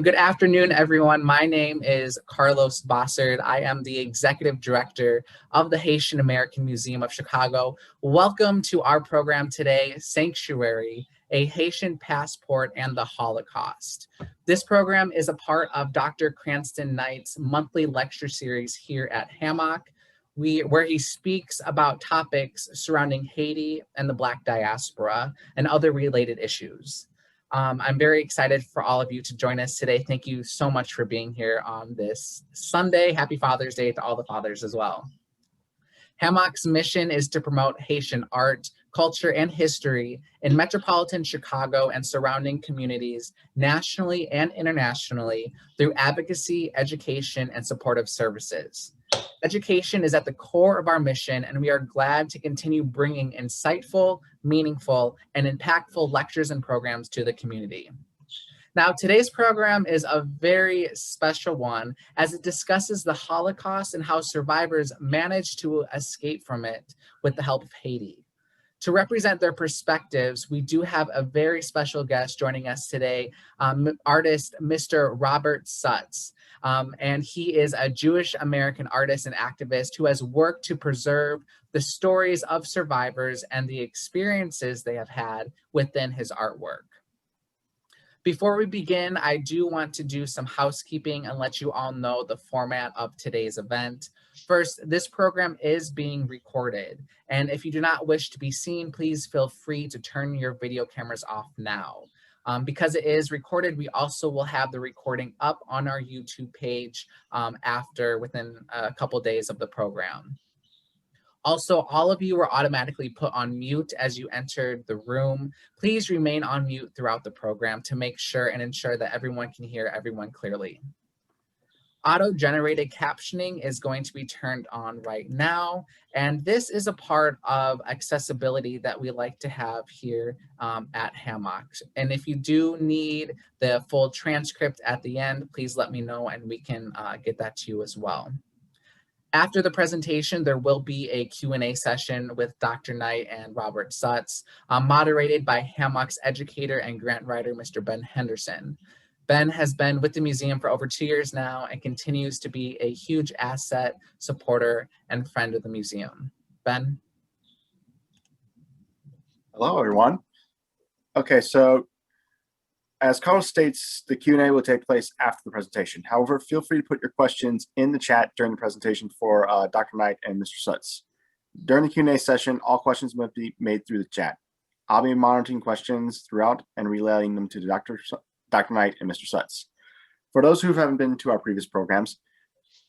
Good afternoon, everyone. My name is Carlos Bossard. I am the Executive Director of the Haitian American Museum of Chicago. Welcome to our program today, Sanctuary, a Haitian Passport and the Holocaust. This program is a part of Dr. Cranston Knight's monthly lecture series here at HAMOC, where he speaks about topics surrounding Haiti and the Black diaspora and other related issues. I'm very excited for all of you to join us today. Thank you so much for being here on this Sunday. Happy Father's Day to all the fathers as well. HAMOC's mission is to promote Haitian art, culture, and history in metropolitan Chicago and surrounding communities nationally and internationally through advocacy, education, and supportive services. Education is at the core of our mission, and we are glad to continue bringing insightful, meaningful, and impactful lectures and programs to the community. Now, today's program is a very special one as it discusses the Holocaust and how survivors managed to escape from it with the help of Haiti. To represent their perspectives, we do have a very special guest joining us today, artist Mr. Robert Sutz. And he is a Jewish American artist and activist who has worked to preserve the stories of survivors and the experiences they have had within his artwork. Before we begin, I do want to do some housekeeping and let you all know the format of today's event. First, this program is being recorded, and if you do not wish to be seen, please feel free to turn your video cameras off now. Because it is recorded, we also will have the recording up on our YouTube page within a couple days of the program. Also, all of you are automatically put on mute as you entered the room. Please remain on mute throughout the program to make sure and ensure that everyone can hear everyone clearly. Auto-generated captioning is going to be turned on right now, and this is a part of accessibility that we like to have here at HAMOC. And if you do need the full transcript at the end, please let me know and we can get that to you as well. After the presentation, there will be a Q&A session with Dr. Knight and Robert Sutz, moderated by HAMOC's educator and grant writer, Mr. Ben Henderson. Ben has been with the museum for over 2 years now and continues to be a huge asset, supporter, and friend of the museum. Ben? Hello, everyone. Okay, so as Carlos states, the Q&A will take place after the presentation. However, feel free to put your questions in the chat during the presentation for Dr. Knight and Mr. Sutz. During the Q&A session, all questions must be made through the chat. I'll be monitoring questions throughout and relaying them to Dr. Knight and Mr. Sutz. For those who haven't been to our previous programs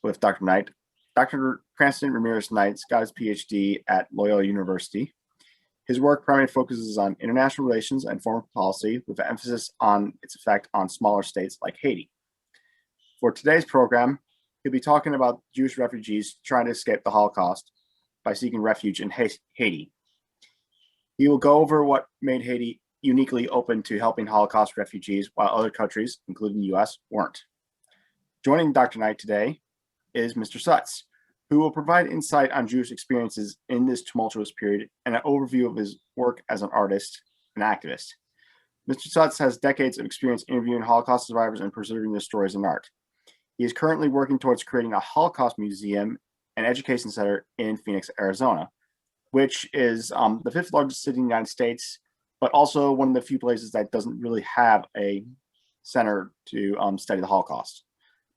with Dr. Knight, Dr. Cranston Ramirez-Knight got his PhD at Loyola University. His work primarily focuses on international relations and foreign policy with an emphasis on its effect on smaller states like Haiti. For today's program, he'll be talking about Jewish refugees trying to escape the Holocaust by seeking refuge in Haiti. He will go over what made Haiti uniquely open to helping Holocaust refugees while other countries, including the US, weren't. Joining Dr. Knight today is Mr. Sutz, who will provide insight on Jewish experiences in this tumultuous period and an overview of his work as an artist and activist. Mr. Sutz has decades of experience interviewing Holocaust survivors and preserving their stories in art. He is currently working towards creating a Holocaust museum and education center in Phoenix, Arizona, which is the 5th largest city in the United States, but also one of the few places that doesn't really have a center to study the Holocaust.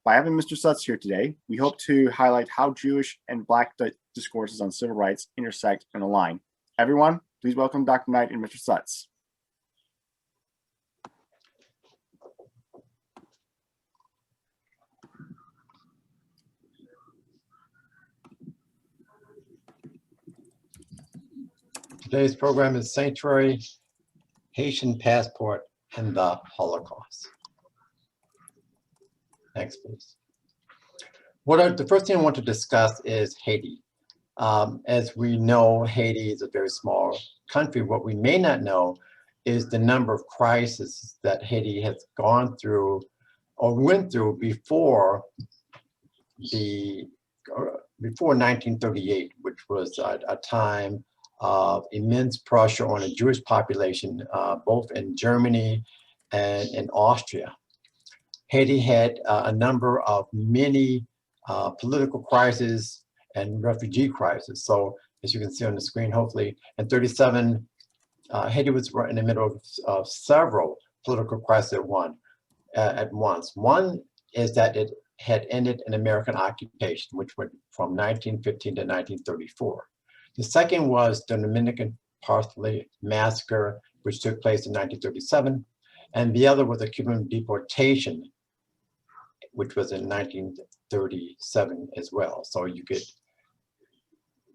By having Mr. Sutz here today, we hope to highlight how Jewish and Black discourses on civil rights intersect and align. Everyone, please welcome Dr. Knight and Mr. Sutz. Today's program is Sanctuary, Haitian Passport, and the Holocaust. Next, please. The first thing I want to discuss is Haiti. As we know, Haiti is a very small country. What we may not know is the number of crises that Haiti has gone through or went through before 1938, which was a time of immense pressure on the Jewish population, both in Germany and in Austria. Haiti had a number of many political crises and refugee crises. So as you can see on the screen, hopefully, in 37, Haiti was right in the middle of several political crises at once. One is that it had ended an American occupation, which went from 1915 to 1934. The second was the Dominican Parsley Massacre, which took place in 1937. And the other was the Cuban deportation, which was in 1937 as well. So you get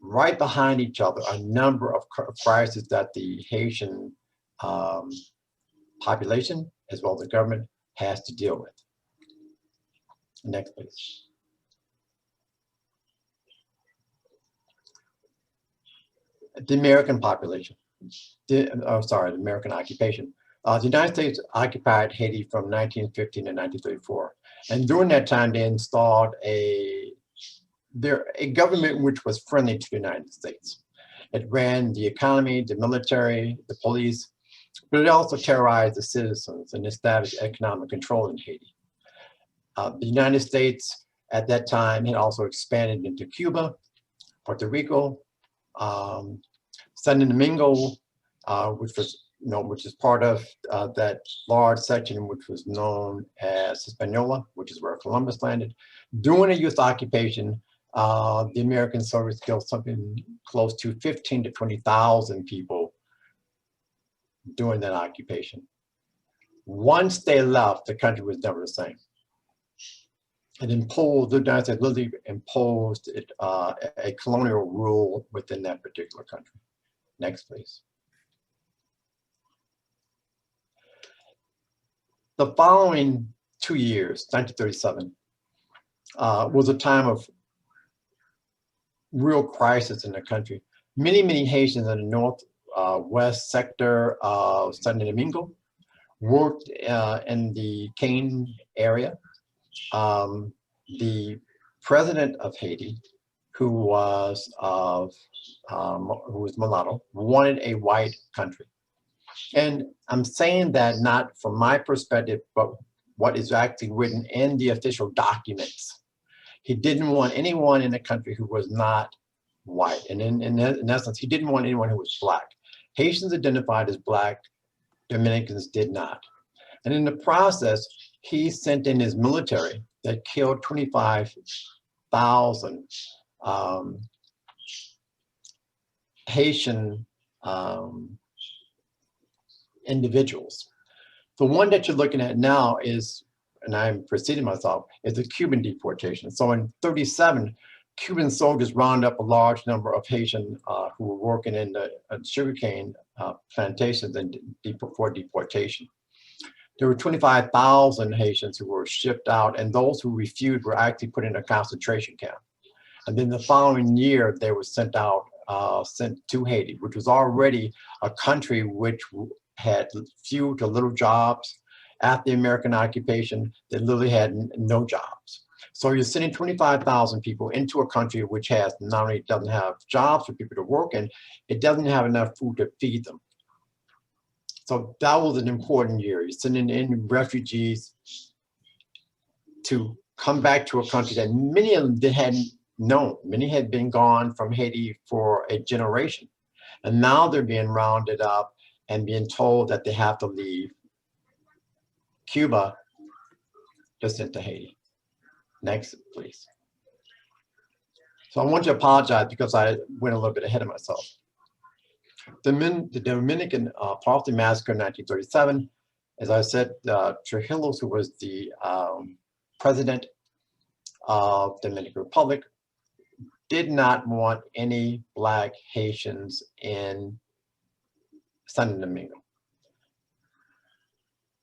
right behind each other a number of crises that the Haitian population, as well as the government, has to deal with. Next, please. The American population, the American occupation. The United States occupied Haiti from 1915 to 1934. And during that time, they installed a government which was friendly to the United States. It ran the economy, the military, the police, but it also terrorized the citizens and established economic control in Haiti. The United States at that time had also expanded into Cuba, Puerto Rico, San Domingo, which is part of that large section which was known as Hispaniola, which is where Columbus landed. During the youth occupation, the American soldiers killed something close to 15 to 20,000 people during that occupation. Once they left, the country was never the same. It imposed, the United States literally imposed a colonial rule within that particular country. Next, please. The following 2 years, 1937, was a time of real crisis in the country. Many Haitians in the northwest sector of San Domingo worked in the cane area. The president of Haiti, who was mulatto, wanted a white country. And I'm saying that not from my perspective, but what is actually written in the official documents. He didn't want anyone in the country who was not white. And in essence, he didn't want anyone who was black. Haitians identified as black, Dominicans did not. And in the process, he sent in his military that killed 25,000 Haitian individuals. The one that you're looking at now is, and I'm preceding myself, is the Cuban deportation. So in 37, Cuban soldiers rounded up a large number of Haitian who were working in the sugarcane plantations and for deportation. There were 25,000 Haitians who were shipped out, and those who refused were actually put in a concentration camp. And then the following year, they were sent to Haiti, which was already a country which had few to little jobs. After the American occupation, they literally had no jobs. So you're sending 25,000 people into a country which has not only doesn't have jobs for people to work in, it doesn't have enough food to feed them. So that was an important year. You're sending in refugees to come back to a country that many of them hadn't known. Many had been gone from Haiti for a generation. And now they're being rounded up and being told that they have to leave Cuba to send to Haiti. Next, please. So I want to apologize because I went a little bit ahead of myself. The Dominican Parsley Massacre in 1937, as I said, Trujillo, who was the president of the Dominican Republic, did not want any black Haitians in San Domingo.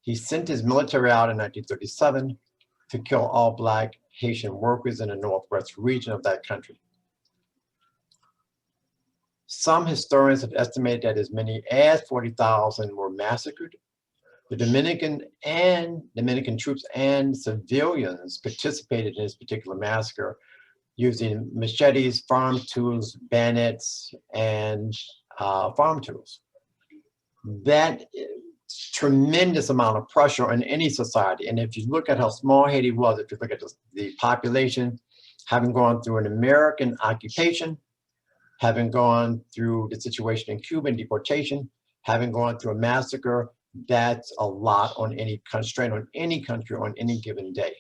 He sent his military out in 1937 to kill all black Haitian workers in the northwest region of that country. Some historians have estimated that as many as 40,000 were massacred. The Dominican troops and civilians participated in this particular massacre using machetes, farm tools, bayonets, and farm tools. That tremendous amount of pressure on any society. And if you look at how small Haiti was, if you look at the population, having gone through an American occupation, having gone through the situation in Cuba and deportation, having gone through a massacre, that's a lot on any constraint on any country on any given day.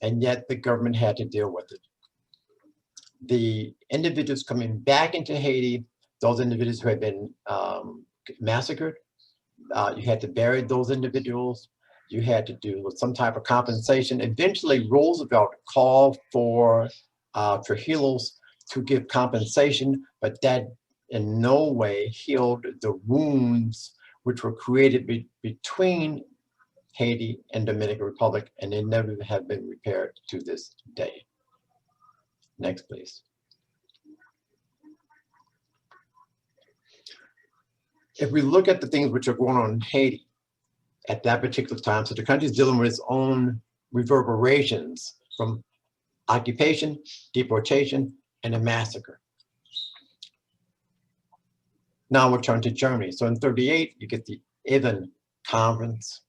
And yet the government had to deal with it. The individuals coming back into Haiti, those individuals who had been massacred, you had to bury those individuals. You had to do some type of compensation. Eventually, Roosevelt called for Trujillo's to give compensation, but that in no way healed the wounds which were created between Haiti and Dominican Republic, and they never have been repaired to this day. Next, please. If we look at the things which are going on in Haiti at that particular time, so the country is dealing with its own reverberations from occupation, deportation, and a massacre. Now we'll turn to Germany. So in '38, you get the Evian conference,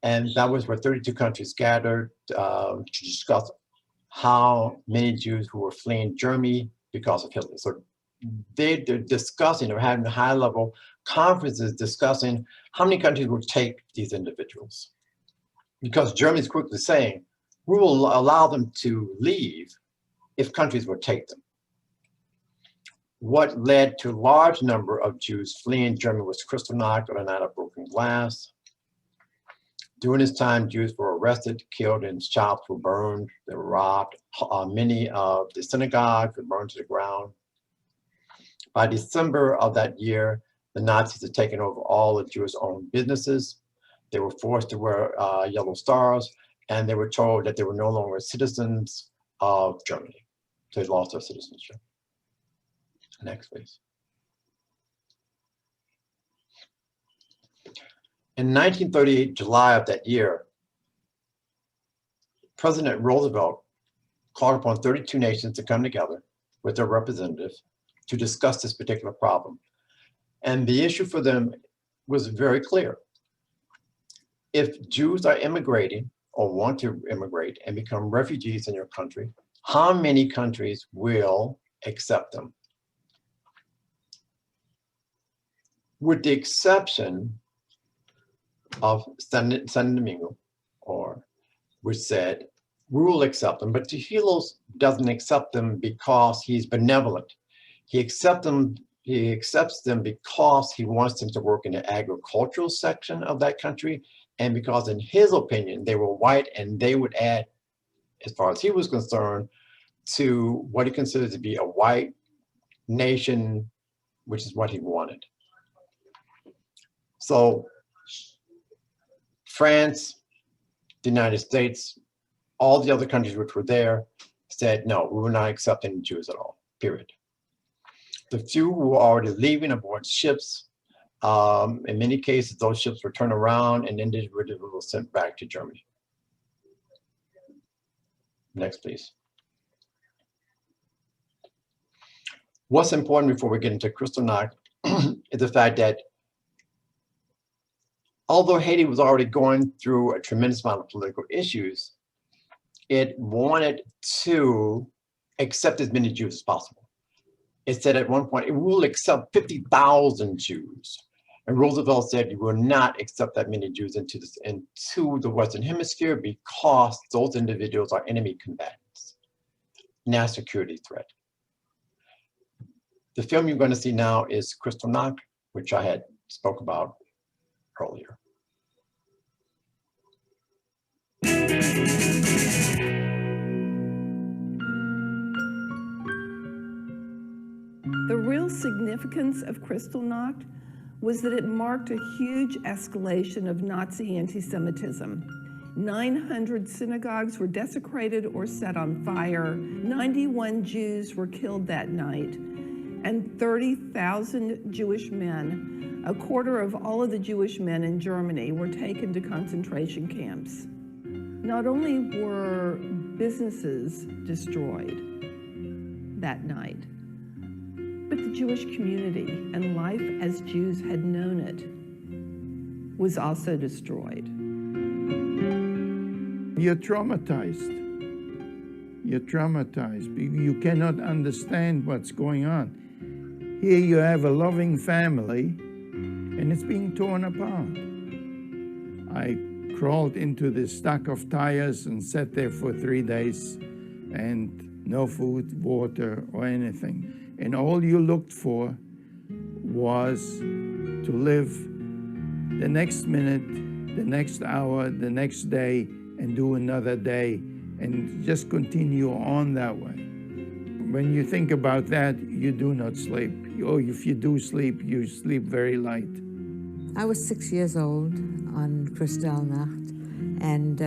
and that was where 32 countries gathered to discuss how many Jews who were fleeing Germany because of Hitler. So they're discussing or having high-level conferences discussing how many countries will take these individuals. Because Germany is quickly saying, we will allow them to leave if countries will take them. What led to a large number of Jews fleeing Germany was Kristallnacht, or the Night of Broken Glass. During this time, Jews were arrested, killed, and shops were burned. They were robbed. Many of the synagogues were burned to the ground. By December of that year, the Nazis had taken over all of Jewish-owned businesses. They were forced to wear yellow stars, and they were told that they were no longer citizens of Germany. So they lost their citizenship. Next, please. In 1938, July of that year, President Roosevelt called upon 32 nations to come together with their representatives to discuss this particular problem. And the issue for them was very clear. If Jews are immigrating or want to immigrate and become refugees in your country, how many countries will accept them? With the exception of San Domingo, which said, we will accept them, but Trujillo doesn't accept them because he's benevolent. He accepts them because he wants them to work in the agricultural section of that country, and because in his opinion, they were white and they would add, as far as he was concerned, to what he considered to be a white nation, which is what he wanted. So France, the United States, all the other countries which were there said, no, we will not accept any Jews at all, period. The few who were already leaving aboard ships, in many cases, those ships were turned around and individuals were sent back to Germany. Next, please. What's important before we get into Kristallnacht is the fact that although Haiti was already going through a tremendous amount of political issues, it wanted to accept as many Jews as possible. It said at one point, it will accept 50,000 Jews. And Roosevelt said, you will not accept that many Jews into the Western Hemisphere because those individuals are enemy combatants, national security threat. The film you're going to see now is Kristallnacht, which I had spoke about earlier. The real significance of Kristallnacht was that it marked a huge escalation of Nazi anti-Semitism. 900 synagogues were desecrated or set on fire. 91 Jews were killed that night, and 30,000 Jewish men, a quarter of all of the Jewish men in Germany, were taken to concentration camps. Not only were businesses destroyed that night, but the Jewish community and life as Jews had known it was also destroyed. You're traumatized. You're traumatized. You cannot understand what's going on. Here you have a loving family, and it's being torn apart. I crawled into this stack of tires and sat there for 3 days, and no food, water, or anything. And all you looked for was to live the next minute, the next hour, the next day, and do another day, and just continue on that way. When you think about that, you do not sleep. Or if you do sleep, you sleep very light. I was 6 years old on Kristallnacht, and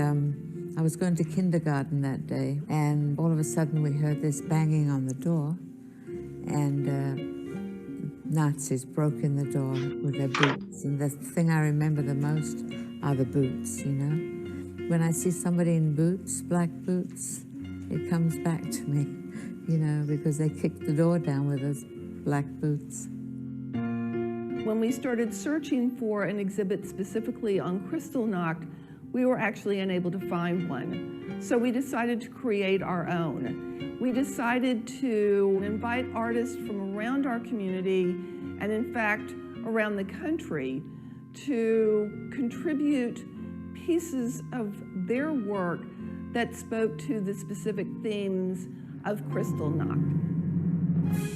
I was going to kindergarten that day, and all of a sudden we heard this banging on the door, and Nazis broke in the door with their boots, and the thing I remember the most are the boots, you know? When I see somebody in boots, black boots, it comes back to me, you know, because they kicked the door down with those black boots. When we started searching for an exhibit specifically on Kristallnacht, we were actually unable to find one. So we decided to create our own. We decided to invite artists from around our community, and in fact, around the country, to contribute pieces of their work that spoke to the specific themes of Kristallnacht.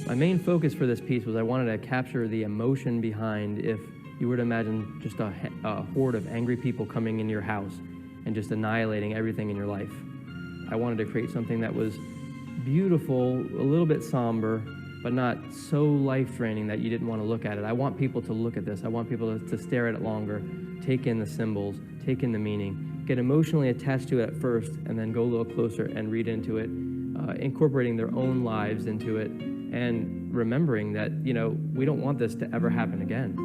My main focus for this piece was I wanted to capture the emotion behind if you were to imagine just a horde of angry people coming into your house and just annihilating everything in your life. I wanted to create something that was beautiful, a little bit somber, but not so life-draining that you didn't want to look at it. I want people to look at this. I want people to stare at it longer, take in the symbols, take in the meaning, get emotionally attached to it at first, and then go a little closer and read into it, incorporating their own lives into it, and remembering that, you know, we don't want this to ever happen again.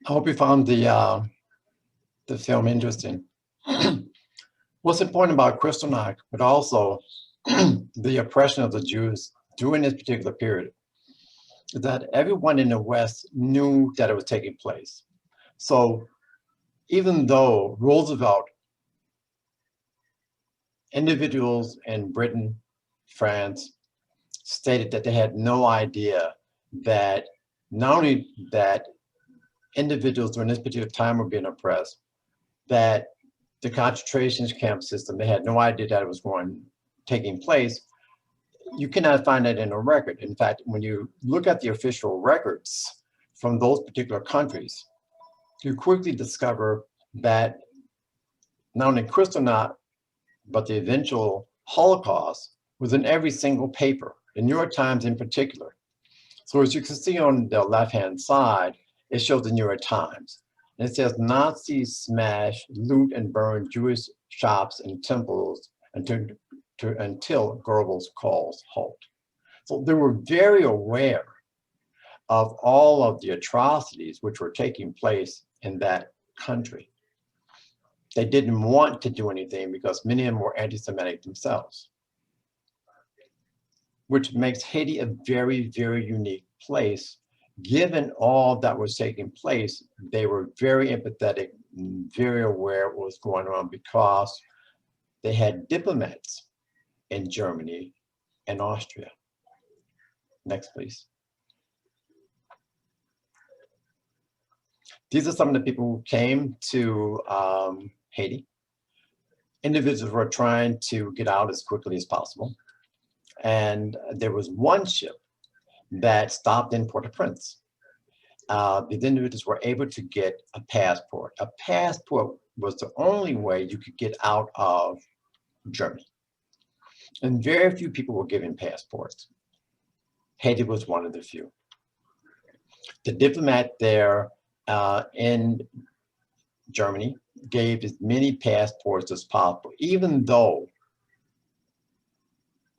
I hope you found the film interesting. What's important about Kristallnacht, but also the oppression of the Jews during this particular period, is that everyone in the West knew that it was taking place. So even though Roosevelt, individuals in Britain, France, stated that they had no idea that not only that individuals during this particular time were being oppressed, that the concentration camp system, they had no idea that it was taking place. You cannot find that in a record. In fact, when you look at the official records from those particular countries, you quickly discover that not only Kristallnacht, but the eventual Holocaust was in every single paper, the New York Times in particular. So as you can see on the left-hand side, it shows the New York Times. And it says Nazis smash, loot, and burn Jewish shops and temples until Goebbels calls halt. So they were very aware of all of the atrocities which were taking place in that country. They didn't want to do anything because many of them were anti-Semitic themselves, which makes Haiti a very, very unique place. Given all that was taking place, they were very empathetic, very aware of what was going on because they had diplomats in Germany and Austria. Next, please. These are some of the people who came to Haiti. Individuals were trying to get out as quickly as possible. And there was one ship that stopped in Port-au-Prince. These individuals were able to get a passport. A passport was the only way you could get out of Germany. And very few people were given passports. Haiti was one of the few. The diplomat there in Germany gave as many passports as possible, even though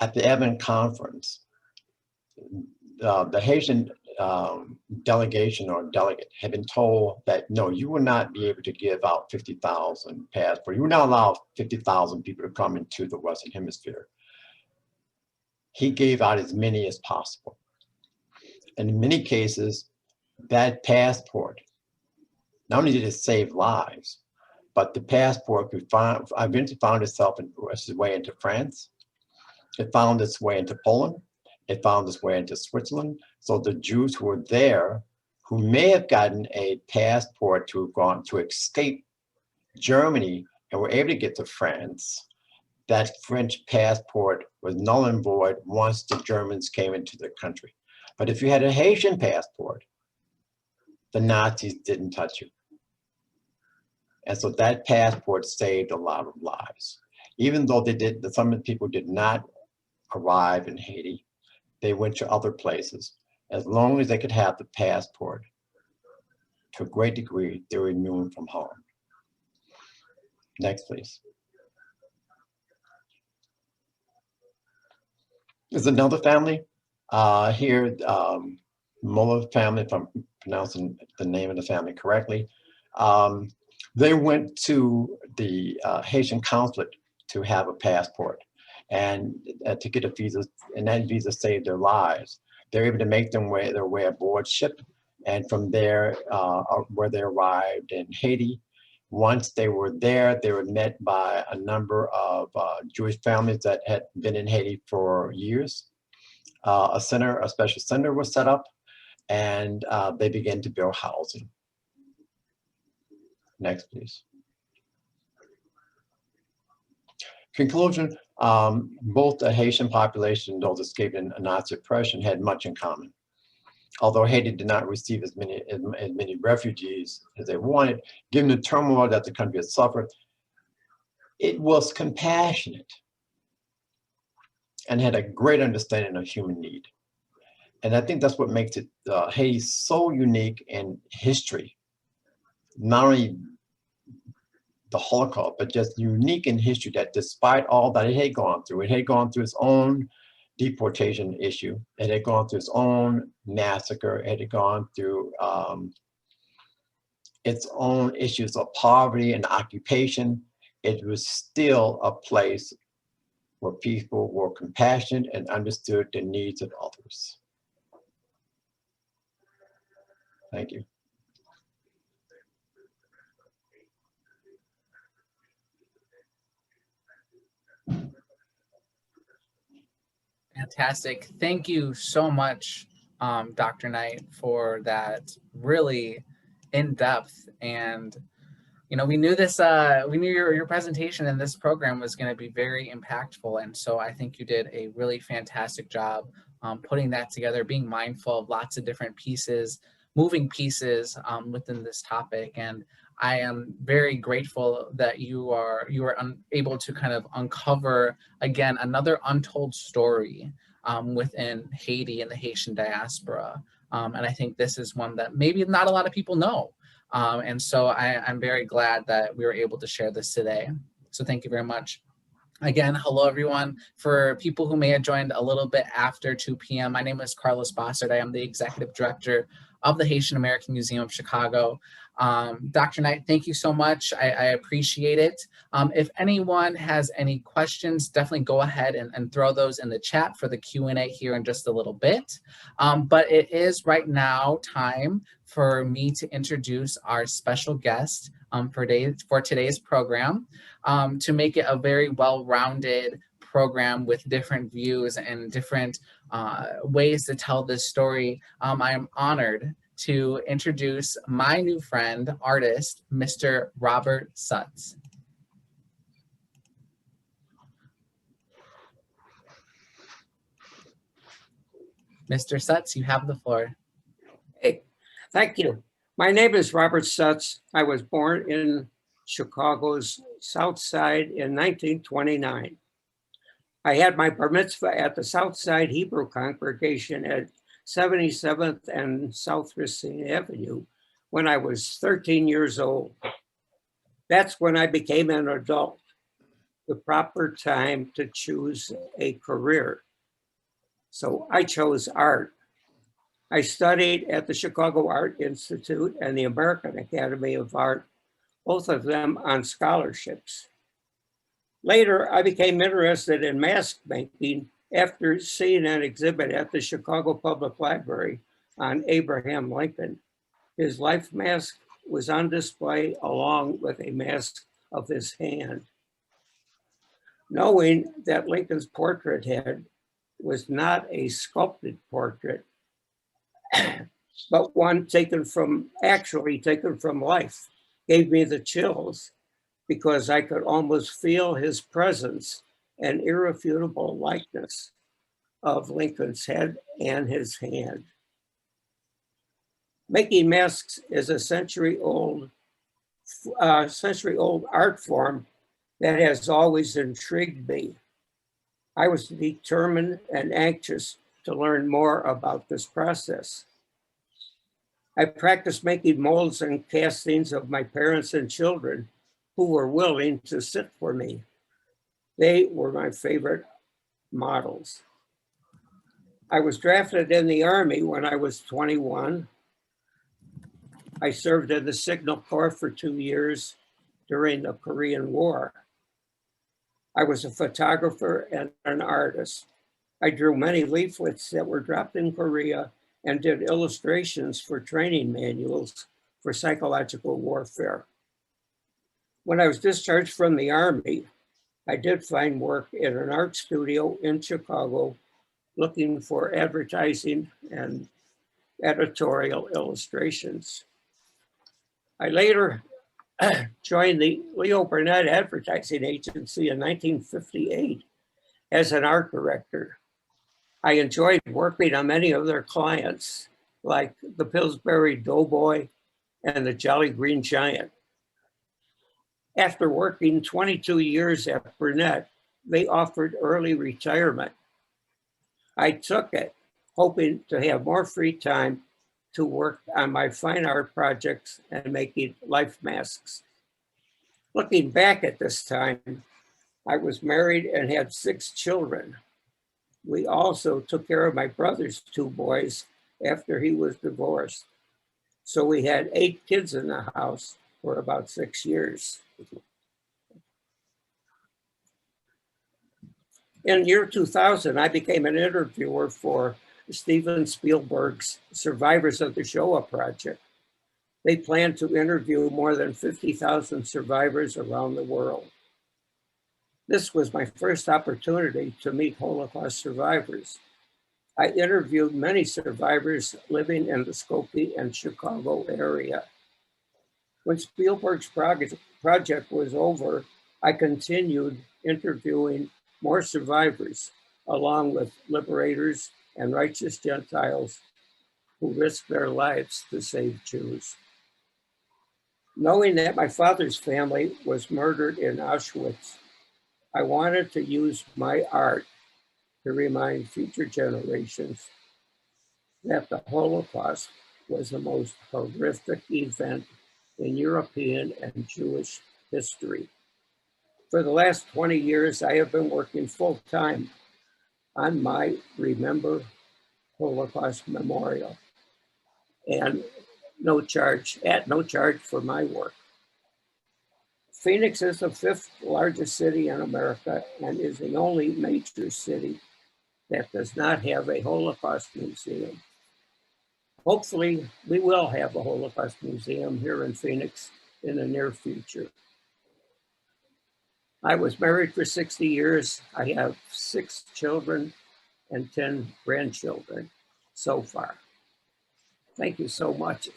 at the Evian conference, the Haitian delegation or delegate had been told that, no, you will not be able to give out 50,000 passports. You will not allow 50,000 people to come into the Western Hemisphere. He gave out as many as possible. And in many cases, that passport, not only did it save lives, but the passport eventually found itself its way into France. It found its way into Poland. It found its way into Switzerland. So the Jews who were there, who may have gotten a passport to have gone to escape Germany and were able to get to France, that French passport was null and void once the Germans came into the country. But if you had a Haitian passport, the Nazis didn't touch you. And so that passport saved a lot of lives. Even though some people did not arrive in Haiti, they went to other places. As long as they could have the passport, to a great degree, they were immune from harm. Next, please. There's another family here, Mola family, if I'm pronouncing the name of the family correctly. They went to the Haitian consulate to have a passport and to get a visa, and that visa saved their lives. They're able to make their way aboard ship, and from there, where they arrived in Haiti. Once they were there, they were met by a number of Jewish families that had been in Haiti for years. A special center was set up, and they began to build housing. Next, please. Conclusion, both the Haitian population and those escaping Nazi oppression had much in common. Although Haiti did not receive as many refugees as they wanted, given the turmoil that the country had suffered, it was compassionate and had a great understanding of human need. And I think that's what makes it Haiti so unique in history. Not only the Holocaust, but just unique in history that despite all that it had gone through its own deportation issue, it had gone through its own massacre, it had gone through its own issues of poverty and occupation, it was still a place where people were compassionate and understood the needs of others. Thank you. Fantastic. Thank you so much, Dr. Knight, for that really in-depth, and we knew this. We knew your presentation in this program was going to be very impactful, and so I think you did a really fantastic job putting that together, being mindful of lots of different pieces, moving pieces within this topic. And I am very grateful that you were able to kind of uncover, again, another untold story within Haiti and the Haitian diaspora. And I think this is one that maybe not a lot of people know. And so I'm very glad that we were able to share this today. So thank you very much. Again, hello, everyone. For people who may have joined a little bit after 2 p.m., my name is Carlos Bossard. I am the Executive Director of the Haitian American Museum of Chicago. Dr. Knight, thank you so much. I appreciate it. If anyone has any questions, definitely go ahead and throw those in the chat for the Q&A here in just a little bit. But it is right now time for me to introduce our special guest for today's program, to make it a very well-rounded program with different views and different ways to tell this story. I am honored to introduce my new friend, artist, Mr. Robert Sutz. Mr. Sutz, you have the floor. Hey, thank you. My name is Robert Sutz. I was born in Chicago's South Side in 1929. I had my bar mitzvah at the South Side Hebrew congregation at 77th and South Racine Avenue when I was 13 years old. That's when I became an adult, the proper time to choose a career. So I chose art. I studied at the Chicago Art Institute and the American Academy of Art, both of them on scholarships. Later, I became interested in mask making after seeing an exhibit at the Chicago Public Library on Abraham Lincoln. His life mask was on display along with a mask of his hand. Knowing that Lincoln's portrait head was not a sculpted portrait, but one actually taken from life, gave me the chills because I could almost feel his presence and irrefutable likeness of Lincoln's head and his hand. Making masks is a century-old art form that has always intrigued me. I was determined and anxious to learn more about this process. I practiced making molds and castings of my parents and children who were willing to sit for me. They were my favorite models. I was drafted in the Army when I was 21. I served in the Signal Corps for 2 years during the Korean War. I was a photographer and an artist. I drew many leaflets that were dropped in Korea and did illustrations for training manuals for psychological warfare. When I was discharged from the Army, I did find work in an art studio in Chicago looking for advertising and editorial illustrations. I later joined the Leo Burnett Advertising Agency in 1958 as an art director. I enjoyed working on many of their clients, like the Pillsbury Doughboy and the Jolly Green Giant. After working 22 years at Burnett, they offered early retirement. I took it, hoping to have more free time to work on my fine art projects and making life masks. Looking back at this time, I was married and had 6 children. We also took care of my brother's 2 boys after he was divorced. So we had 8 kids in the house for about 6 years. In year 2000, I became an interviewer for Steven Spielberg's Survivors of the Shoah Project. They plan to interview more than 50,000 survivors around the world. This was my first opportunity to meet Holocaust survivors. I interviewed many survivors living in the Skokie and Chicago area. When Spielberg's project was over, I continued interviewing more survivors, along with liberators and righteous Gentiles who risked their lives to save Jews. Knowing that my father's family was murdered in Auschwitz, I wanted to use my art to remind future generations that the Holocaust was the most horrific event in European and Jewish history. For the last 20 years, I have been working full-time on my Remember Holocaust Memorial and at no charge for my work. Phoenix is the 5th largest city in America and is the only major city that does not have a Holocaust museum. Hopefully, we will have a Holocaust museum here in Phoenix in the near future. I was married for 60 years. I have 6 children and 10 grandchildren so far. Thank you so much.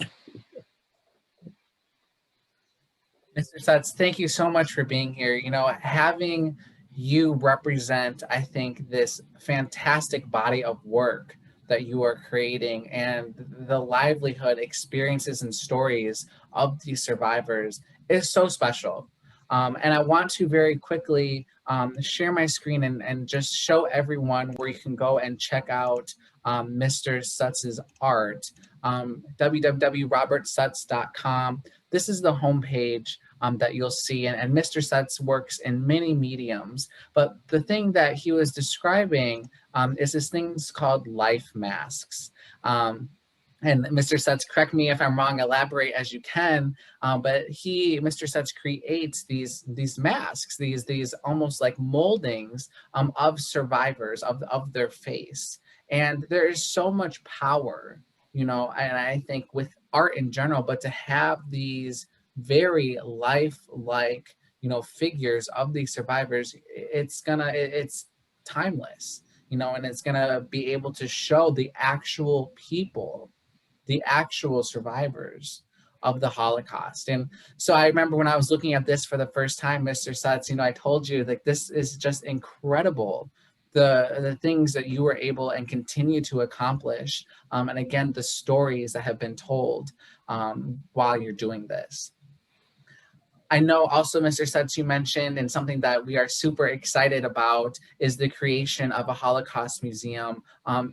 Mr. Sutz, thank you so much for being here. You know, having you represent, I think, this fantastic body of work that you are creating and the livelihood, experiences, and stories of these survivors is so special. And I want to very quickly share my screen and just show everyone where you can go and check out Mr. Sutz's art. www.robertsutz.com. This is the homepage that you'll see, and Mr. Sutz works in many mediums, but the thing that he was describing is this thing's called life masks. And Mr. Sutz, correct me if I'm wrong, elaborate as you can, but Mr. Sutz creates these masks, these almost like moldings of survivors of their face. And there is so much power, and I think with art in general, but to have these very lifelike, figures of these survivors, it's timeless, and it's gonna be able to show the actual people, the actual survivors of the Holocaust. And so I remember when I was looking at this for the first time, Mr. Sutz, I told you, like, this is just incredible, the things that you were able and continue to accomplish. And again, the stories that have been told while you're doing this. I know also, Mr. Sutz, you mentioned, and something that we are super excited about is the creation of a Holocaust museum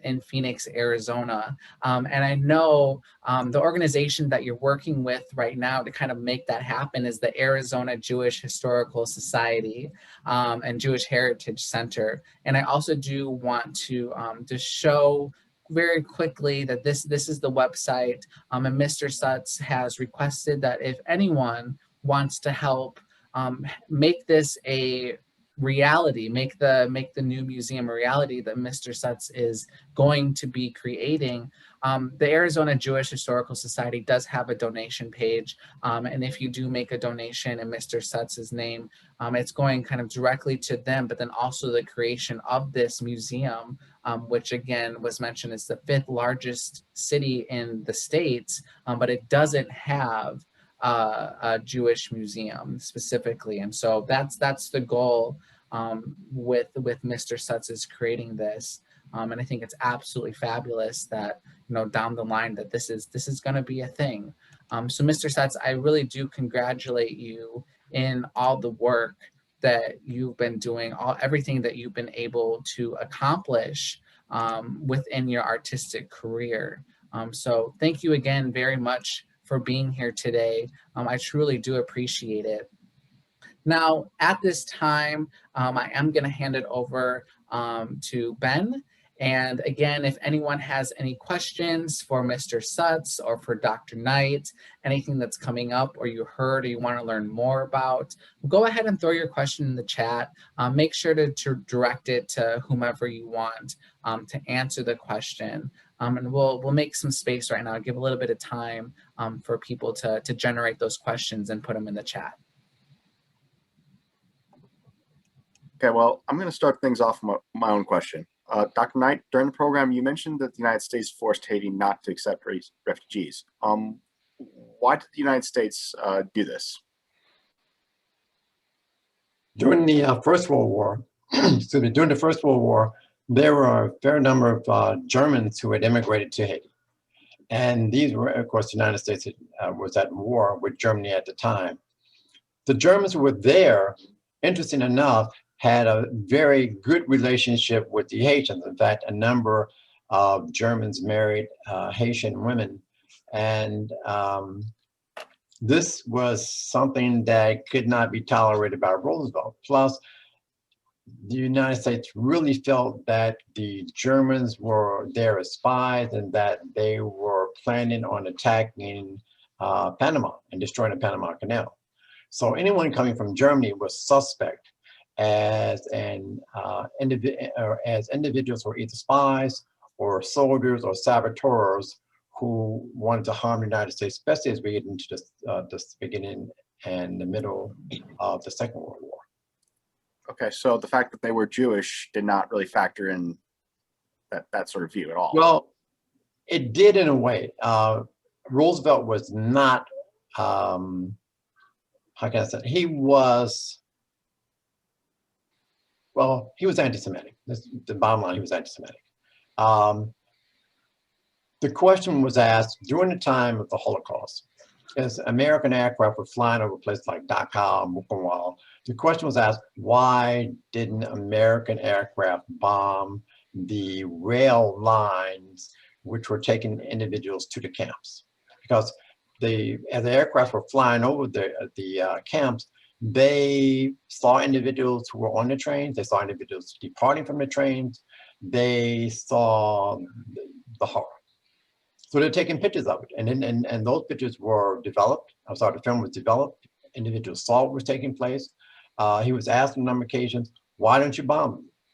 in Phoenix, Arizona. And I know the organization that you're working with right now to kind of make that happen is the Arizona Jewish Historical Society and Jewish Heritage Center. And I also do want to show very quickly that this is the website, and Mr. Sutz has requested that if anyone wants to help make this a reality, make the new museum a reality that Mr. Sutz is going to be creating, the Arizona Jewish Historical Society does have a donation page, and if you do make a donation in Mr. Sutz's name, it's going kind of directly to them, but then also the creation of this museum, which again was mentioned is the 5th largest city in the States, but it doesn't have a Jewish museum specifically. And so that's the goal with Mr. Sutz is creating this. And I think it's absolutely fabulous that, down the line that this is going to be a thing. So Mr. Sutz, I really do congratulate you in all the work that you've been doing, everything that you've been able to accomplish within your artistic career. So thank you again very much for being here today. I truly do appreciate it. Now, at this time, I am going to hand it over to Ben. And again, if anyone has any questions for Mr. Sutz or for Dr. Knight, anything that's coming up or you heard or you want to learn more about, go ahead and throw your question in the chat. Make sure to direct it to whomever you want to answer the question. And we'll make some space right now, give a little bit of time for people to generate those questions and put them in the chat. Okay, well, I'm going to start things off with my own question. Dr. Knight, during the program, you mentioned that the United States forced Haiti not to accept refugees. Why did the United States do this? During the First World War, during the First World War, there were a fair number of Germans who had immigrated to Haiti. And these were, of course, the United States was at war with Germany at the time. The Germans who were there, interesting enough, had a very good relationship with the Haitians. In fact, a number of Germans married Haitian women. And this was something that could not be tolerated by Roosevelt. Plus, the United States really felt that the Germans were there as spies and that they were planning on attacking Panama and destroying the Panama Canal. So anyone coming from Germany was suspect as individuals who were either spies or soldiers or saboteurs who wanted to harm the United States, especially as we get into this beginning and the middle of the Second World War. Okay, so the fact that they were Jewish did not really factor in that sort of view at all. Well, it did in a way. Roosevelt was not, how can I say, he was anti-Semitic. That's the bottom line, he was anti-Semitic. The question was asked during the time of the Holocaust, As American aircraft were flying over places like Dhaka, Bukavu, the question was asked, why didn't American aircraft bomb the rail lines which were taking individuals to the camps? Because as the aircraft were flying over the camps, they saw individuals who were on the trains, they saw individuals departing from the trains, they saw the horror. So they're taking pictures of it, and those pictures were developed. I'm sorry, the film was developed. Individuals saw what was taking place. He was asked on a number of occasions, why don't you bomb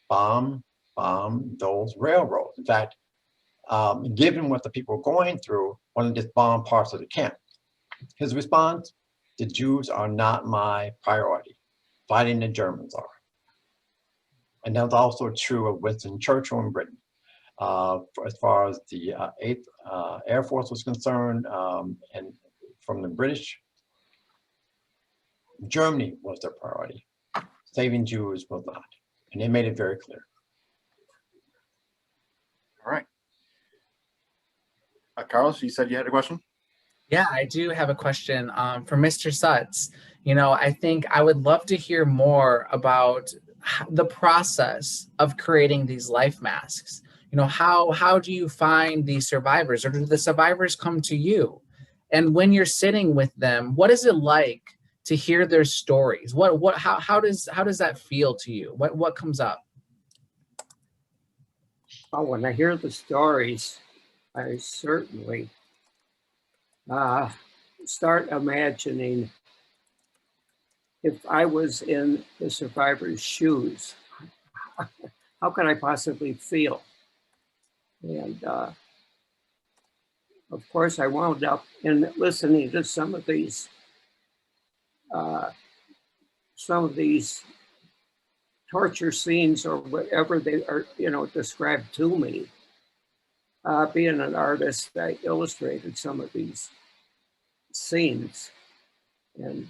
them? Bomb those railroads. In fact, given what the people were going through, why don't just bomb parts of the camp? His response, the Jews are not my priority. Fighting the Germans are. And that was also true of Winston Churchill in Britain. As far as the 8th Air Force was concerned, and from the British, Germany was their priority. Saving Jews was not. And they made it very clear. All right. Carlos, you said you had a question? Yeah, I do have a question for Mr. Sutz. You know, I think I would love to hear more about the process of creating these life masks. You know, how do you find these survivors, or do the survivors come to you? And when you're sitting with them, what is it like to hear their stories? How does that feel to you? What comes up? Oh, when I hear the stories, I certainly start imagining if I was in the survivor's shoes, how could I possibly feel? And of course, I wound up in listening to some of these torture scenes or whatever they are, described to me. Being an artist, I illustrated some of these scenes. And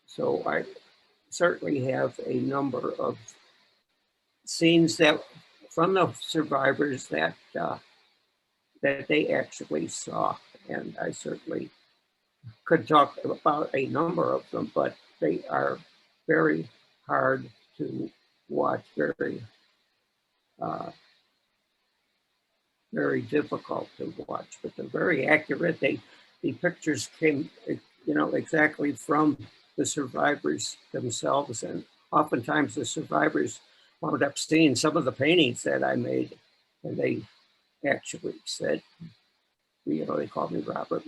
so I certainly have a number of scenes that from the survivors that they actually saw. And I certainly could talk about a number of them, but they are very hard to watch, very difficult to watch, but they're very accurate. The pictures came, exactly from the survivors themselves, and oftentimes the survivors wound up seeing some of the paintings that I made, and they actually said, they called me Robert.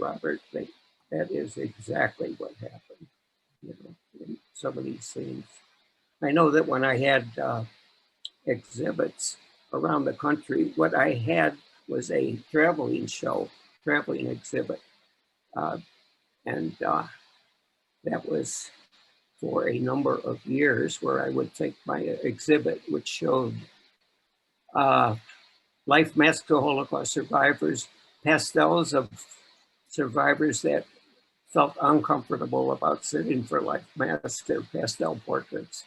That is exactly what happened, in some of these scenes. I know that when I had exhibits around the country, what I had was a traveling exhibit. And that was for a number of years, where I would take my exhibit, which showed life masks of Holocaust survivors, pastels of survivors that felt uncomfortable about sitting for life masks, their pastel portraits,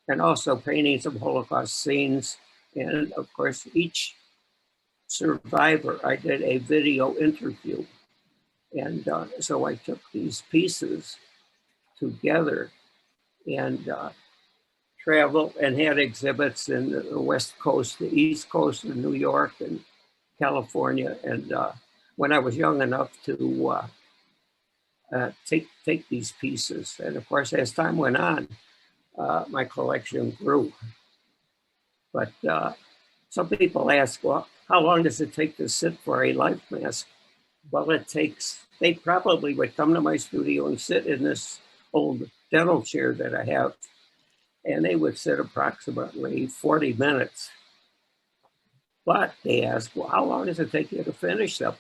and also paintings of Holocaust scenes. And of course, each survivor, I did a video interview. And so I took these pieces together and traveled and had exhibits in the West Coast, the East Coast of New York and California. And when I was young enough to take these pieces. And of course, as time went on, my collection grew. But some people ask, well, how long does it take to sit for a life mask? Well, they probably would come to my studio and sit in this old dental chair that I have, and they would sit approximately 40 minutes. But they ask, well, how long does it take you to finish them?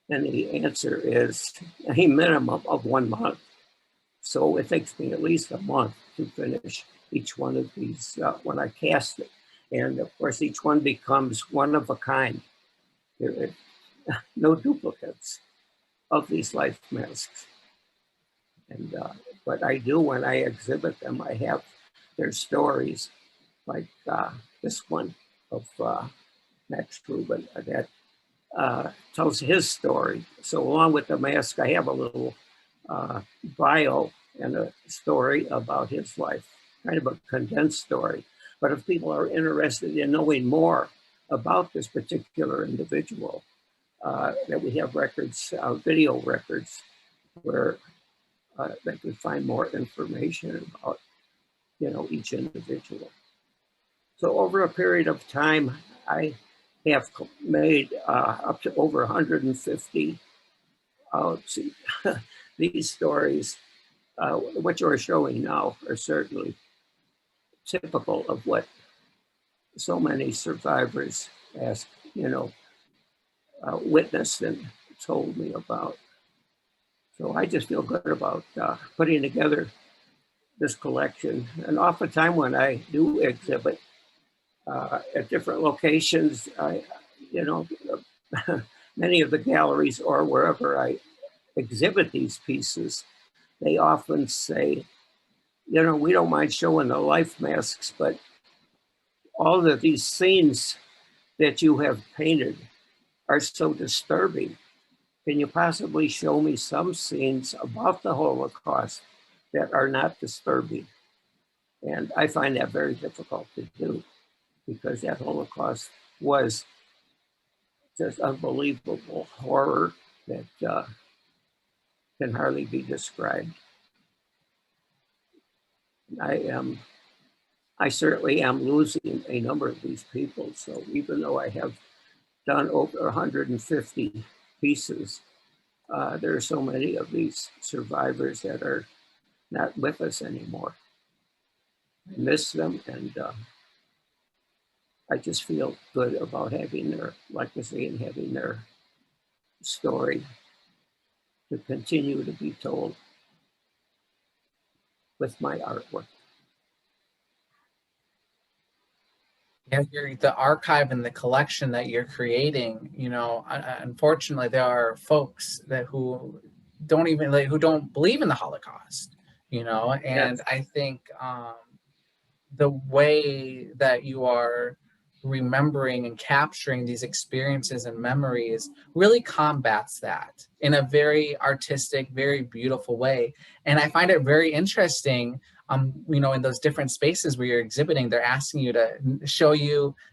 And the answer is a minimum of 1 month. So it takes me at least a month to finish each one of these when I cast it. And of course, each one becomes one of a kind. There are no duplicates of these life masks. And but I do, when I exhibit them, I have their stories, like this one of Max Cuban, that tells his story. So along with the mask, I have a little bio and a story about his life, kind of a condensed story. But if people are interested in knowing more about this particular individual, that we have records, video records, where they can find more information about, each individual. So over a period of time, I have made up to over 150 these stories. What you're showing now are certainly typical of what so many survivors witnessed and told me about. So I just feel good about putting together this collection. And oftentimes when I do exhibit at different locations, many of the galleries or wherever I exhibit these pieces, they often say, we don't mind showing the life masks, but all of these scenes that you have painted are so disturbing. Can you possibly show me some scenes about the Holocaust that are not disturbing? And I find that very difficult to do, because that Holocaust was just unbelievable horror that can hardly be described. I certainly am losing a number of these people. So even though I have done over 150 pieces, there are so many of these survivors that are not with us anymore. I miss them, and I just feel good about having their legacy and having their story to continue to be told with my artwork. Yeah, the archive and the collection that you're creating, unfortunately, there are folks who don't believe in the Holocaust, and Yes. I think the way that you are remembering and capturing these experiences and memories really combats that in a very artistic, very beautiful way. And I find it very interesting, in those different spaces where you're exhibiting, they're asking you to show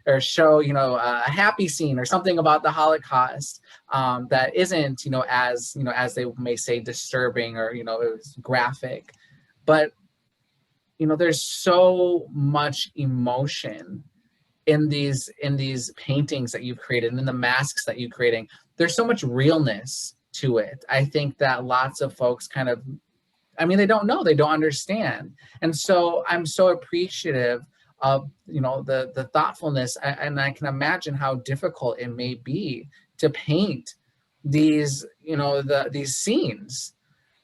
a happy scene or something about the Holocaust that isn't, as they may say, disturbing or, it was graphic. But, there's so much emotion in these paintings that you've created and in the masks that you're creating. There's so much realness to it. I think that lots of folks they don't know, they don't understand. And so I'm so appreciative of, the thoughtfulness, and I can imagine how difficult it may be to paint these, these scenes.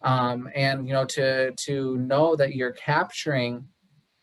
And, to know that you're capturing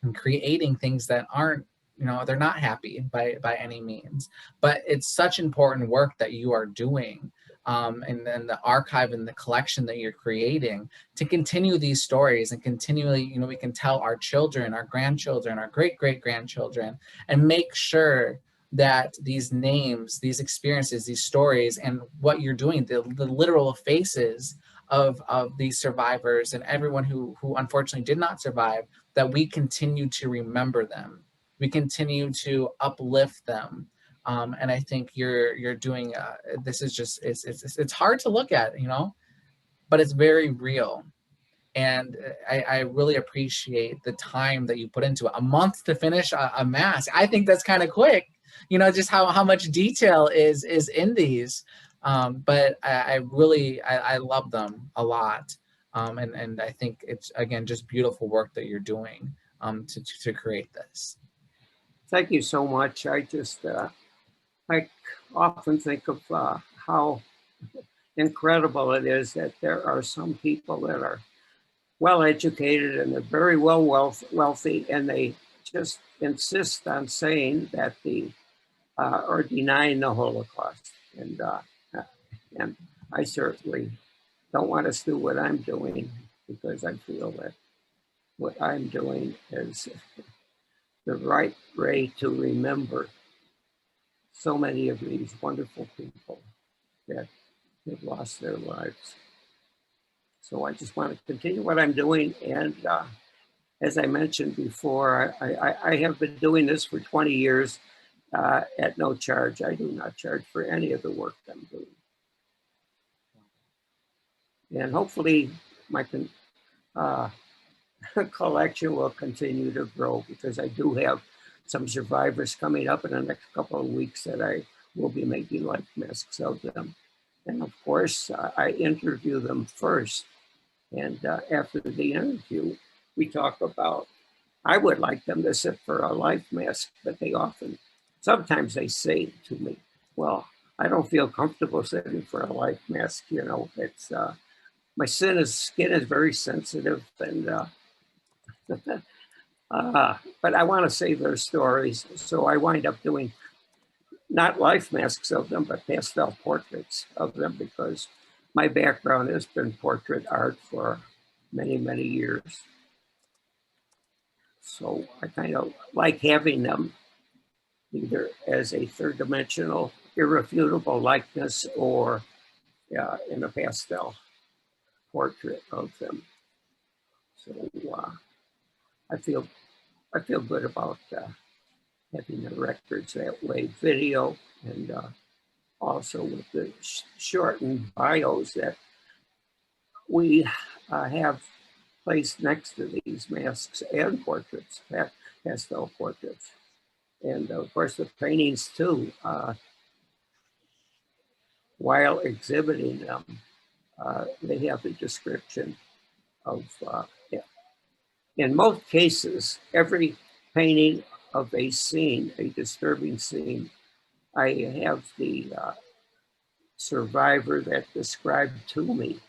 and creating things that aren't, they're not happy by any means, but it's such important work that you are doing. And then the archive and the collection that you're creating to continue these stories and continually, we can tell our children, our grandchildren, our great-great-grandchildren, and make sure that these names, these experiences, these stories, and what you're doing, the literal faces of these survivors and everyone who unfortunately did not survive, that we continue to remember them. We continue to uplift them. And I think you're doing, this is just, it's hard to look at, but it's very real. And I really appreciate the time that you put into it. A month to finish a mask. I think that's kind of quick, just how much detail is in these. But I really love them a lot. And I think it's, again, just beautiful work that you're doing to create this. Thank you so much. I often think of how incredible it is that there are some people that are well educated and they're very wealthy, and they just insist on saying that or denying the Holocaust. And I certainly don't want us to do what I'm doing, because I feel that what I'm doing is the right way to remember so many of these wonderful people that have lost their lives. So I just want to continue what I'm doing. And as I mentioned before, I have been doing this for 20 years at no charge. I do not charge for any of the work I'm doing. And hopefully my collection will continue to grow, because I do have some survivors coming up in the next couple of weeks that I will be making life masks of them. And of course, I interview them first. And after the interview, we talk about, I would like them to sit for a life mask, but sometimes they say to me, well, I don't feel comfortable sitting for a life mask. You know, it's, my skin is very sensitive, and but I want to save their stories. So I wind up doing not life masks of them, but pastel portraits of them, because my background has been portrait art for many, many years. So I kind of like having them either as a third-dimensional, irrefutable likeness, or in a pastel portrait of them. So I feel good about having the records that way, video, and also with the shortened bios that we have placed next to these masks and portraits, pastel portraits. And of course the paintings too, while exhibiting them, they have the description of, in most cases, every painting of a scene, a disturbing scene, I have the survivor that described to me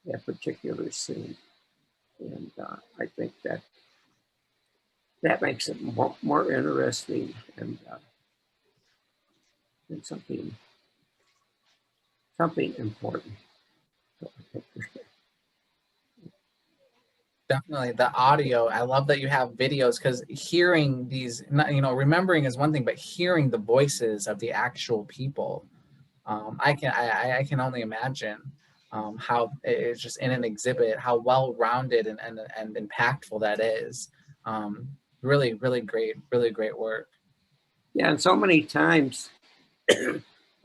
that particular scene. And I think that makes it more interesting, and something important. Definitely the audio. I love that you have videos, because hearing these, you know, remembering is one thing, but hearing the voices of the actual people, I can only imagine how it's just in an exhibit, how well-rounded and impactful that is. Really, really great work. Yeah, and so many times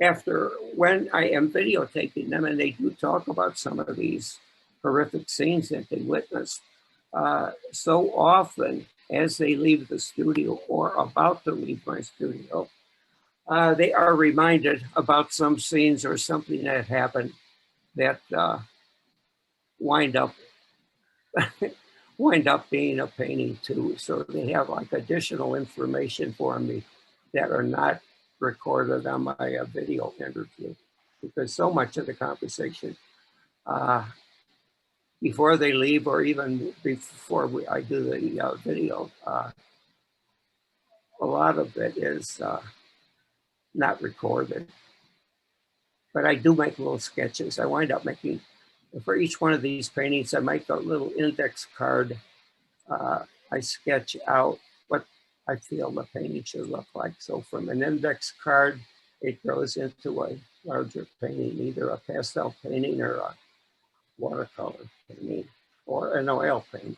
after, when I am videotaping them, and they do talk about some of these horrific scenes that they witnessed, so often as they leave the studio or about to leave my studio, they are reminded about some scenes or something that happened that wind up being a painting too. So they have like additional information for me that are not recorded on my video interview, because so much of the conversation before they leave, or even before I do the video, a lot of it is not recorded. But I do make little sketches. I wind up making, for each one of these paintings, I make a little index card. I sketch out what I feel the painting should look like. So from an index card, it goes into a larger painting, either a pastel painting or a watercolor painting or an oil paint.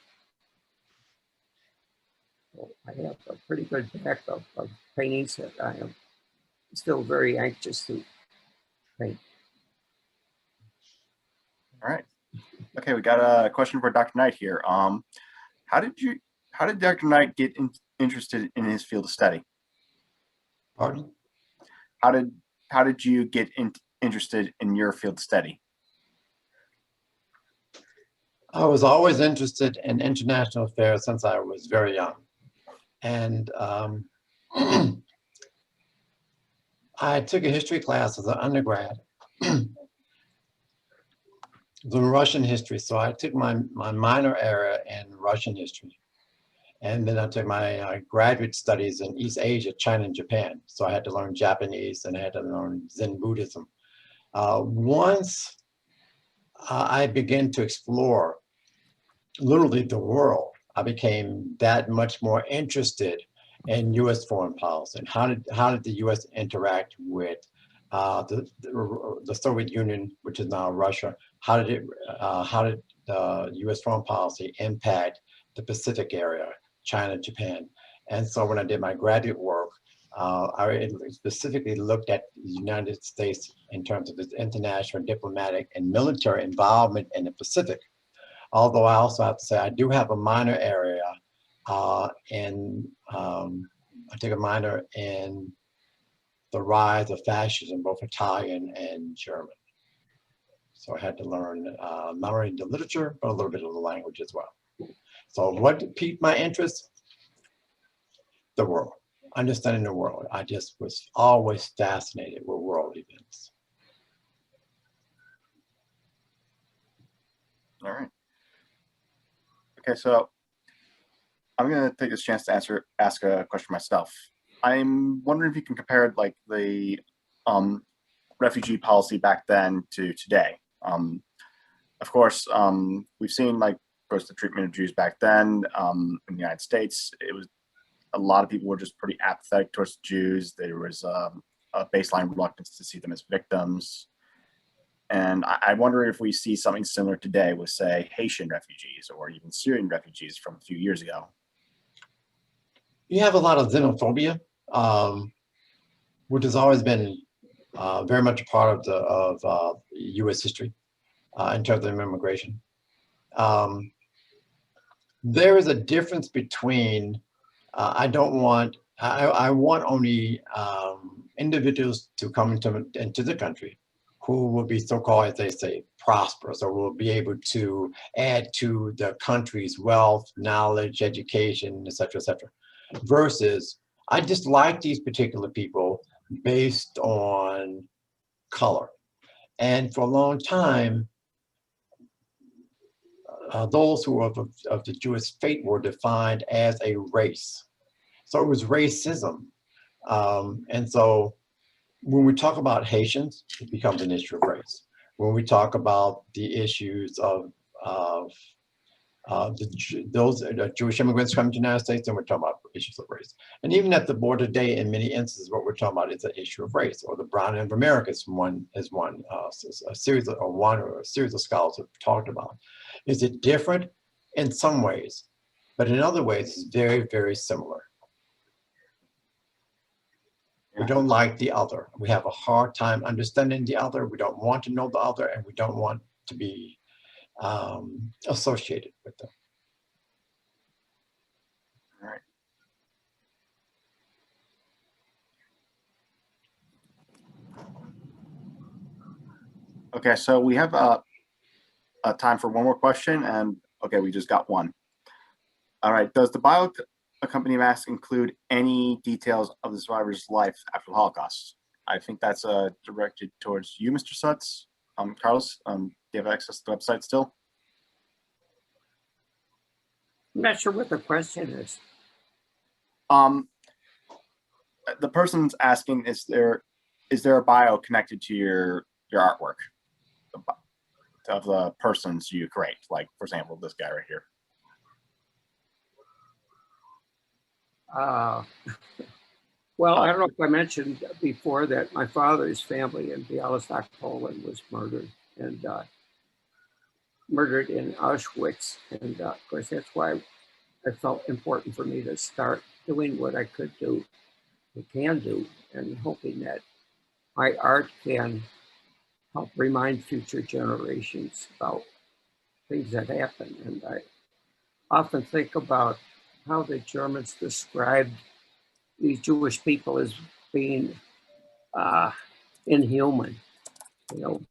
So I have a pretty good deck of paintings that I am still very anxious to paint. All right. Okay, we got a question for Dr. Knight here. How did Dr. Knight get interested in his field of study? Pardon? How did you get interested in your field of study? I was always interested in international affairs since I was very young. And I took a history class as an undergrad, the Russian history. So I took my minor area in Russian history. And then I took my graduate studies in East Asia, China and Japan. So I had to learn Japanese and I had to learn Zen Buddhism. Once I began to explore literally the world, I became that much more interested in U.S. foreign policy and how did the U.S. interact with the Soviet Union, which is now Russia, how did the U.S. foreign policy impact the Pacific area, China, Japan? And so when I did my graduate work, I specifically looked at the United States in terms of its international, diplomatic, and military involvement in the Pacific. Although I also have to say I do have a minor area I take a minor in the rise of fascism, both Italian and German. So I had to learn not only the literature, but a little bit of the language as well. So what piqued my interest? The world, understanding the world. I just was always fascinated with world events. All right. Okay, so I'm going to take this chance to ask a question myself. I'm wondering if you can compare like the refugee policy back then to today. Of course, we've seen like, of course, the treatment of Jews back then in the United States. It was a lot of people were just pretty apathetic towards Jews. There was a baseline reluctance to see them as victims. And I wonder if we see something similar today with, say, Haitian refugees or even Syrian refugees from a few years ago. You have a lot of xenophobia, which has always been very much a part of U.S. history in terms of immigration. There is a difference between I want only individuals to come into the country who will be so-called, as they say, prosperous, or will be able to add to the country's wealth, knowledge, education, et cetera, versus I dislike these particular people based on color. And for a long time, those who were of the Jewish faith were defined as a race. So it was racism. And so when we talk about Haitians, it becomes an issue of race. When we talk about the issues of those Jewish immigrants coming to the United States, then we're talking about issues of race. And even at the border today, in many instances, what we're talking about is an issue of race, or the brown of America is a series of scholars have talked about. Is it different? In some ways, but in other ways, it's very, very similar. We don't like the other. We have a hard time understanding the other. We don't want to know the other, and we don't want to be associated with them. All right. Okay, so we have a time for one more question, and okay, we just got one. All right, does the bio accompanying mask include any details of the survivor's life after the Holocaust? I think that's directed towards you, Mr. Sutz. Carlos, do you have access to the website still? I'm not sure what the question is. The person's asking, is there a bio connected to your artwork of the persons you create? Like, for example, this guy right here. Well, I don't know if I mentioned before that my father's family in Białystok, Poland was murdered, and murdered in Auschwitz. And of course, that's why it felt important for me to start doing what I can do, and hoping that my art can help remind future generations about things that happened. And I often think about how the Germans described these Jewish people as being inhuman, and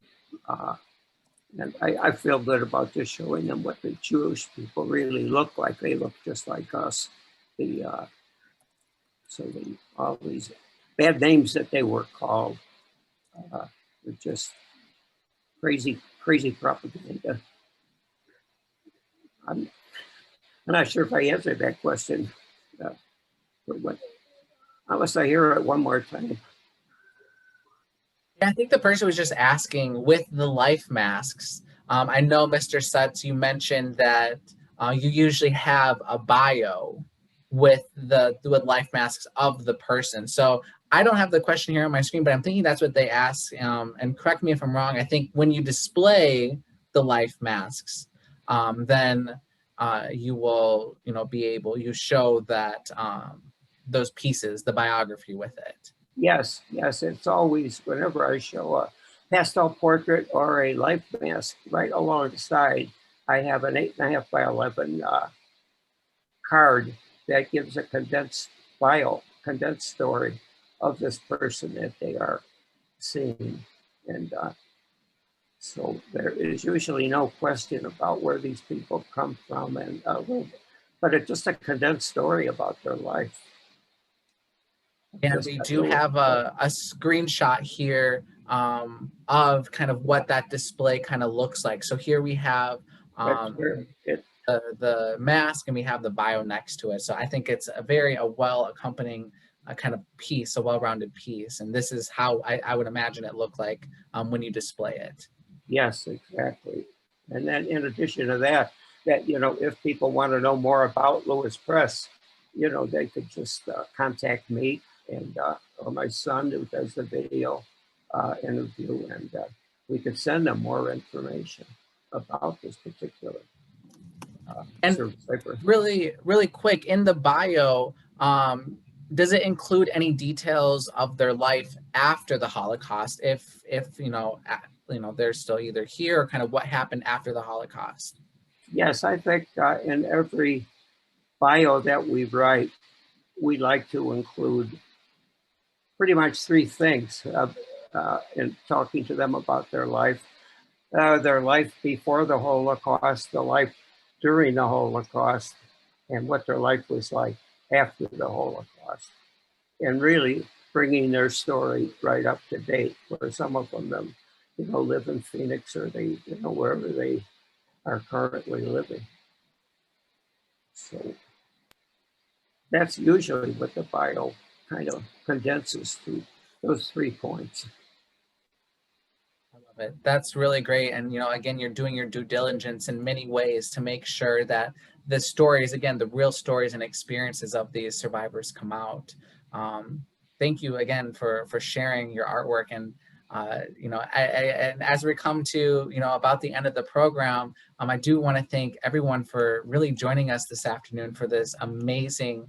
I feel good about just showing them what the Jewish people really look like. They look just like us. All these bad names that they were called were just crazy propaganda. I'm not sure if I answered that question, unless I hear it one more time. Yeah, I think the person was just asking with the life masks. I know, Mr. Sutz, you mentioned that you usually have a bio with life masks of the person. So I don't have the question here on my screen, but I'm thinking that's what they ask. And correct me if I'm wrong. I think when you display the life masks, then you will, be able, you show that those pieces, the biography with it. Yes, it's always, whenever I show a pastel portrait or a life mask, right alongside, I have an 8.5 by 11 card that gives a condensed story of this person that they are seeing. And so there is usually no question about where these people come from, and but it's just a condensed story about their life. And we do have a screenshot here of kind of what that display kind of looks like. So here we have the mask, and we have the bio next to it. So I think it's a well accompanying kind of piece, a well-rounded piece. And this is how I would imagine it look like when you display it. Yes, exactly. And then in addition to that, if people want to know more about Lewis Press, they could just contact me and or my son, who does the video interview, and we could send them more information about this particular and really quick, in the bio, does it include any details of their life after the Holocaust, if they're still either here, or kind of what happened after the Holocaust? Yes, I think in every bio that we write, we like to include pretty much three things in talking to them about their life before the Holocaust, the life during the Holocaust, and what their life was like after the Holocaust, and really bringing their story right up to date, where some of them live in Phoenix, or they, wherever they are currently living. So that's usually what the bio kind of condenses to, those 3 points. I love it. That's really great. And, again, you're doing your due diligence in many ways to make sure that the stories, again, the real stories and experiences of these survivors come out. Thank you again for sharing your artwork. And, and as we come to, about the end of the program, I do want to thank everyone for really joining us this afternoon for this amazing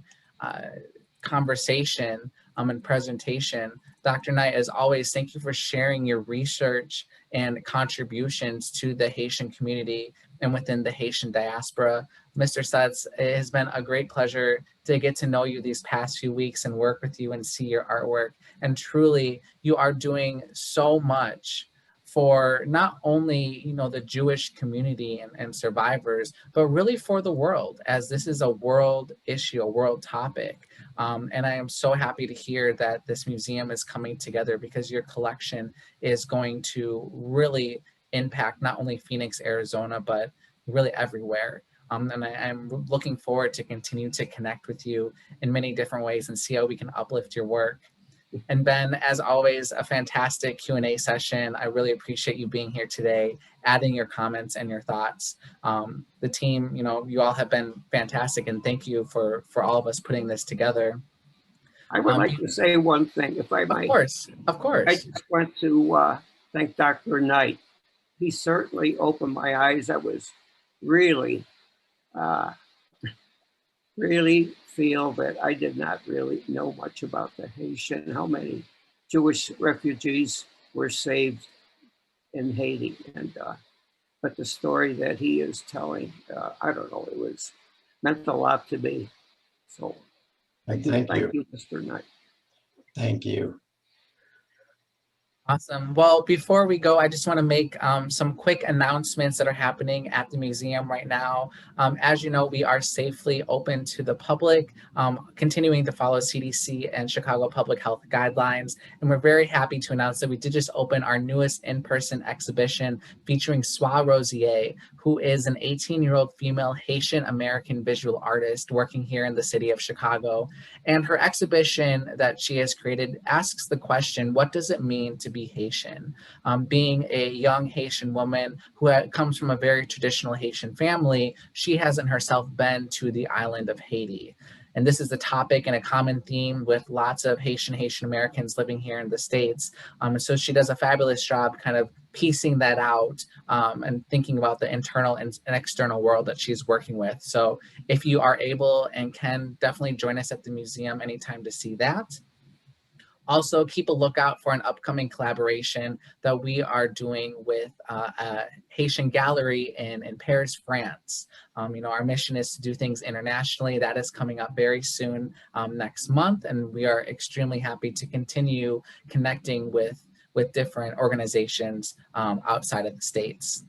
conversation and presentation. Dr. Knight, as always, thank you for sharing your research and contributions to the Haitian community and within the Haitian diaspora. Mr. Sutz, it has been a great pleasure to get to know you these past few weeks and work with you and see your artwork. And truly, you are doing so much for not only, the Jewish community and survivors, but really for the world, as this is a world issue, a world topic. And I am so happy to hear that this museum is coming together, because your collection is going to really impact not only Phoenix, Arizona, but really everywhere. And I'm looking forward to continue to connect with you in many different ways and see how we can uplift your work. And Ben, as always, a fantastic Q&A session. I really appreciate you being here today, adding your comments and your thoughts. The team, you all have been fantastic, and thank you for all of us putting this together. I would like to say one thing, if I might. Of course. I just want to thank Dr. Knight. He certainly opened my eyes. I was really feel that I did not really know much about the Haitian, how many Jewish refugees were saved in Haiti. And but the story that he is telling, I don't know, meant a lot to me. So thank you, Mr. Knight. Thank you. Awesome. Well, before we go, I just want to make some quick announcements that are happening at the museum right now. As you know, we are safely open to the public, continuing to follow CDC and Chicago Public Health guidelines. And we're very happy to announce that we did just open our newest in-person exhibition featuring Soie Rosier, who is an 18-year-old female Haitian American visual artist working here in the city of Chicago. And her exhibition that she has created asks the question, what does it mean to be Haitian? Being a young Haitian woman who comes from a very traditional Haitian family, she hasn't herself been to the island of Haiti. And this is a topic and a common theme with lots of Haitian Americans living here in the States. And so she does a fabulous job kind of piecing that out and thinking about the internal and external world that she's working with. So if you are able and can, definitely join us at the museum anytime to see that. Also, keep a lookout for an upcoming collaboration that we are doing with a Haitian gallery in Paris, France. Our mission is to do things internationally. That is coming up very soon next month, and we are extremely happy to continue connecting with different organizations outside of the States.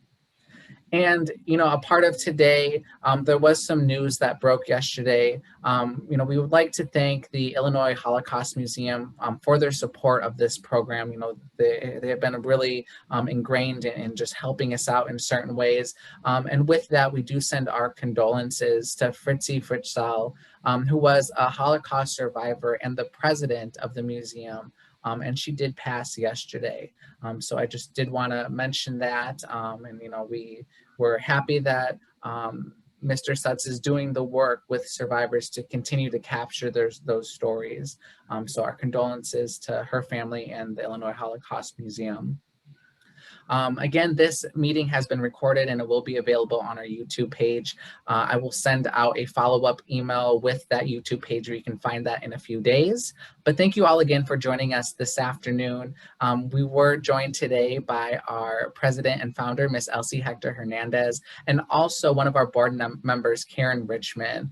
And, a part of today, there was some news that broke yesterday. We would like to thank the Illinois Holocaust Museum for their support of this program. They have been really ingrained in just helping us out in certain ways. And with that, we do send our condolences to Fritzi Fritzal, who was a Holocaust survivor and the president of the museum. And she did pass yesterday. So I just did want to mention that. We're happy that Mr. Sutz is doing the work with survivors to continue to capture those stories. So our condolences to her family and the Illinois Holocaust Museum. Again, this meeting has been recorded and it will be available on our YouTube page. I will send out a follow-up email with that YouTube page where you can find that in a few days. But thank you all again for joining us this afternoon. We were joined today by our president and founder, Miss Elsie Hector Hernandez, and also one of our board members, Karen Richmond,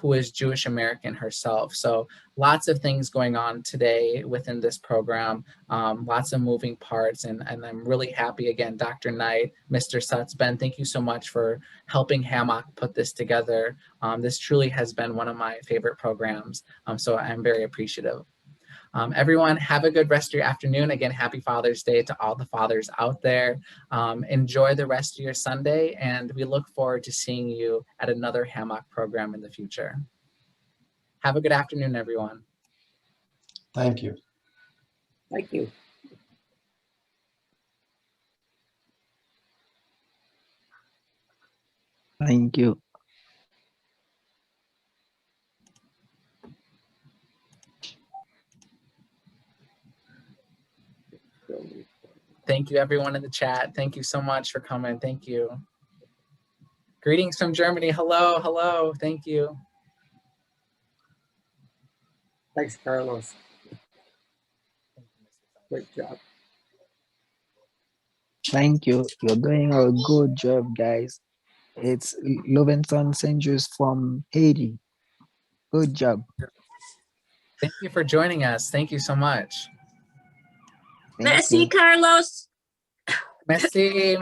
who is Jewish American herself. So lots of things going on today within this program, lots of moving parts, and I'm really happy again, Dr. Knight, Mr. Sutz, Ben, thank you so much for helping HAMOC put this together. This truly has been one of my favorite programs, so I'm very appreciative. Everyone, have a good rest of your afternoon. Again, happy Father's Day to all the fathers out there. Enjoy the rest of your Sunday, and we look forward to seeing you at another HAMOC program in the future. Have a good afternoon, everyone. Thank you. Thank you. Thank you. Thank you, everyone in the chat. Thank you so much for coming. Thank you. Greetings from Germany. Hello, hello. Thank you. Thanks, Carlos. Great job. Thank you. You're doing a good job, guys. It's Lovenson St. from Haiti. Good job. Thank you for joining us. Thank you so much. Thank Merci, you. Carlos. Merci.